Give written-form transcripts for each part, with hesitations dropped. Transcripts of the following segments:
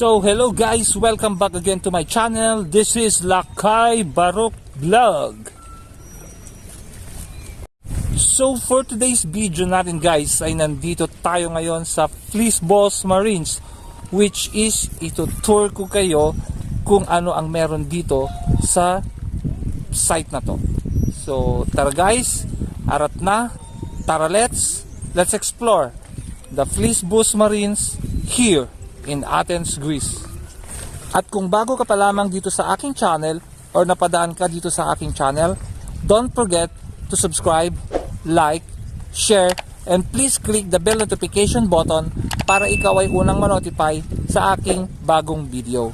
So hello guys, welcome back again to my channel. This is LakayBarok vlog. So for today's video natin guys ay nandito tayo ngayon sa FLISVOS Marines, which is itutour ko kayo kung ano ang meron dito sa site na to. So tara guys, arat na, tara let's explore the FLISVOS Marines here in Athens, Greece. At kung bago ka pa lamang dito sa aking channel or napadaan ka dito sa aking channel, don't forget to subscribe, like, share, and please click the bell notification button para ikaw ay unang ma-notify sa aking bagong video.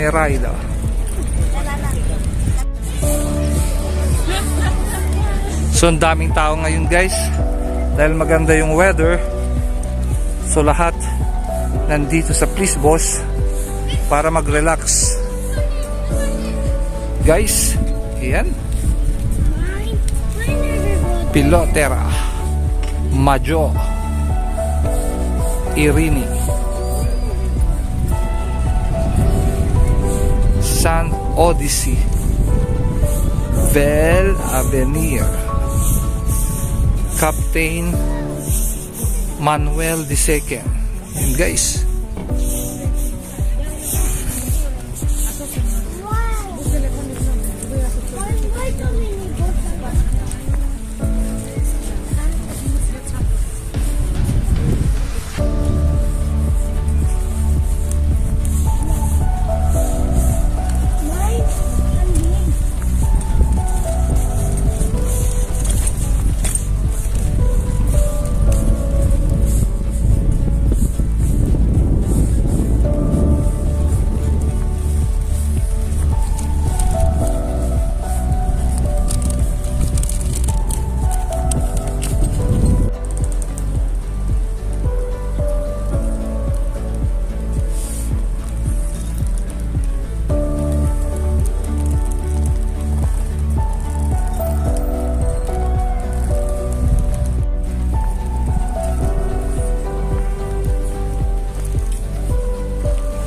Neraida. So ang daming tao ngayon guys dahil maganda yung weather. So lahat nandito sa FLISVOS para mag-relax. Guys, ayan. Pilotera Majo Irini San Odyssey Vel Avenir Captain Manuel II. Yun guys.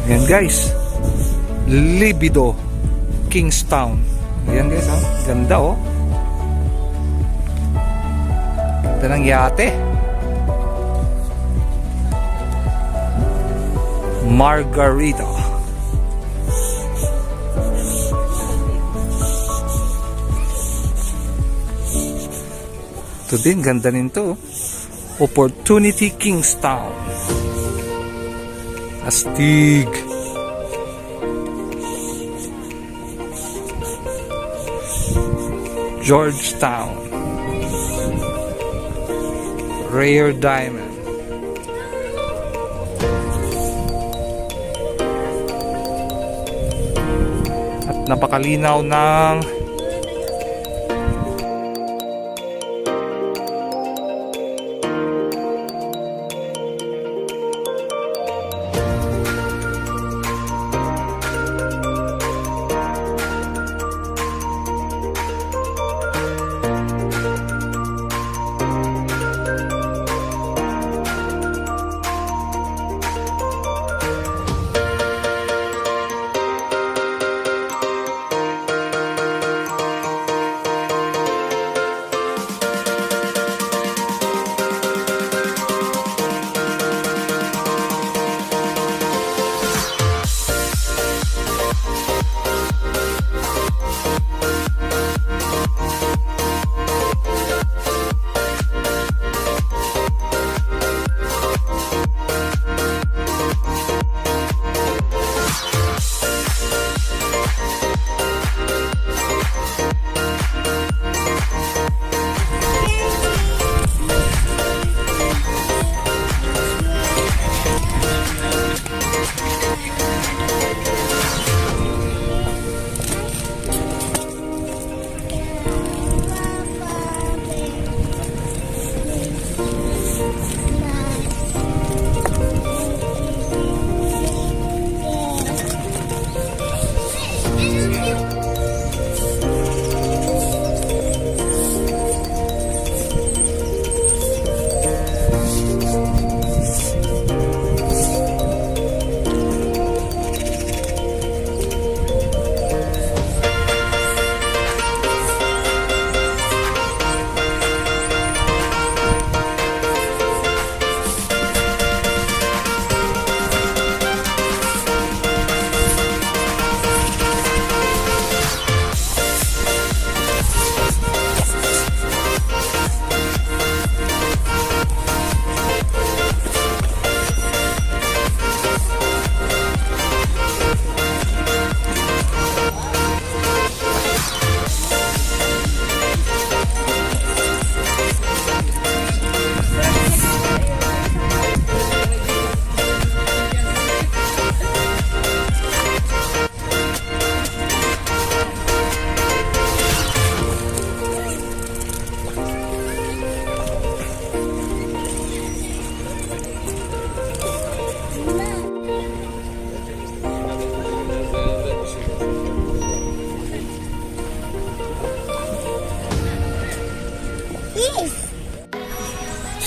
Ayan guys, Libido Kingstown. Ayan guys, oh. Ganda oh. Ganda ng yate. Margarita. Ito din, ganda nito. Opportunity Kingstown. Astig. Georgetown. Rare Diamond. At napakalinaw ng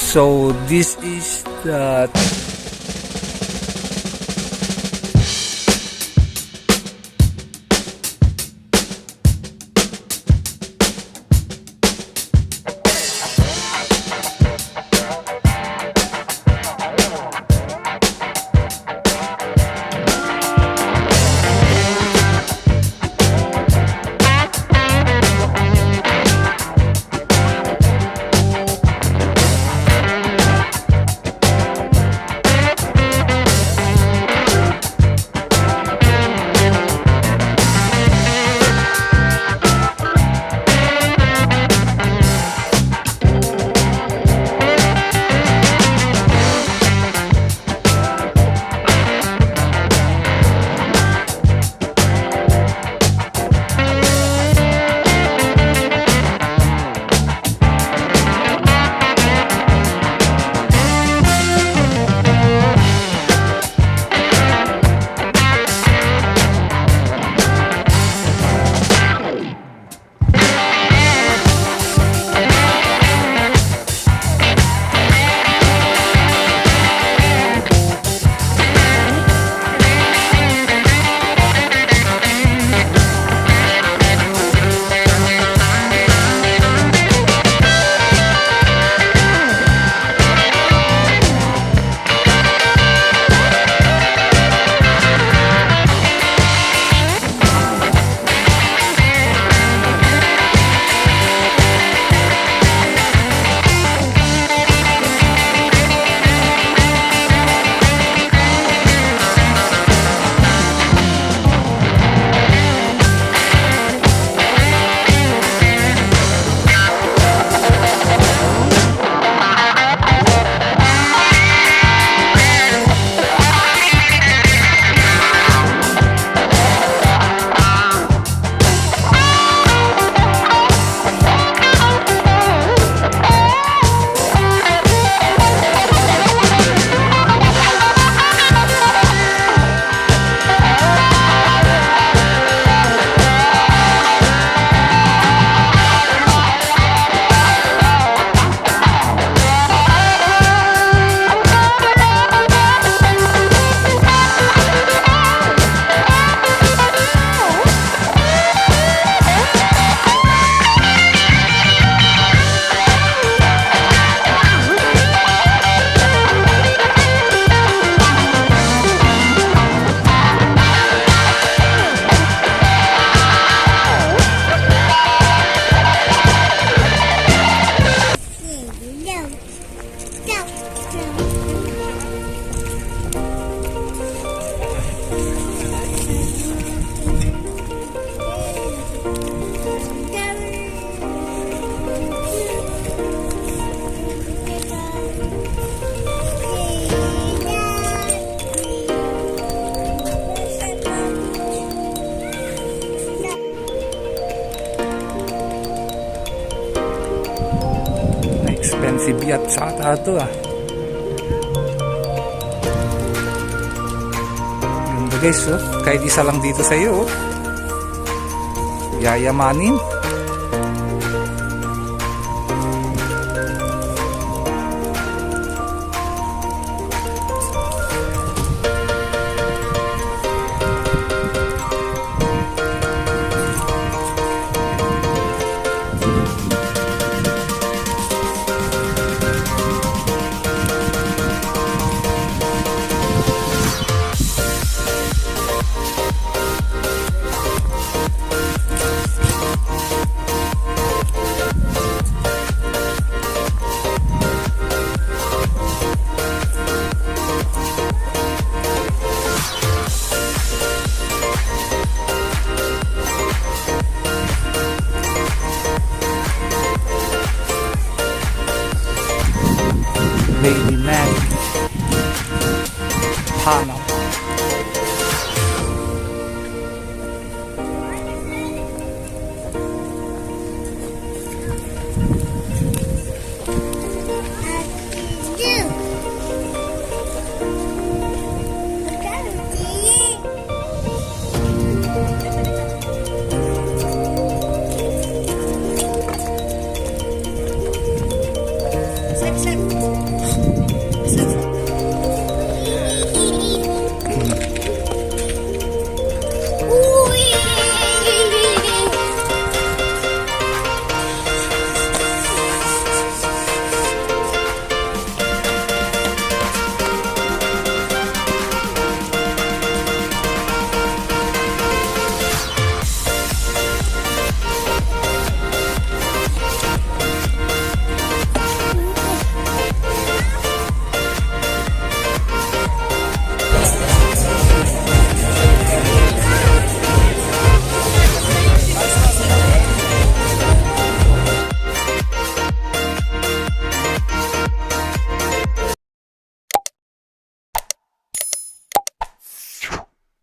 So this is the expensive yacht sa ito ah. Ganda guys, oh. Kahit isa lang dito sa iyo, oh. Yayamanin.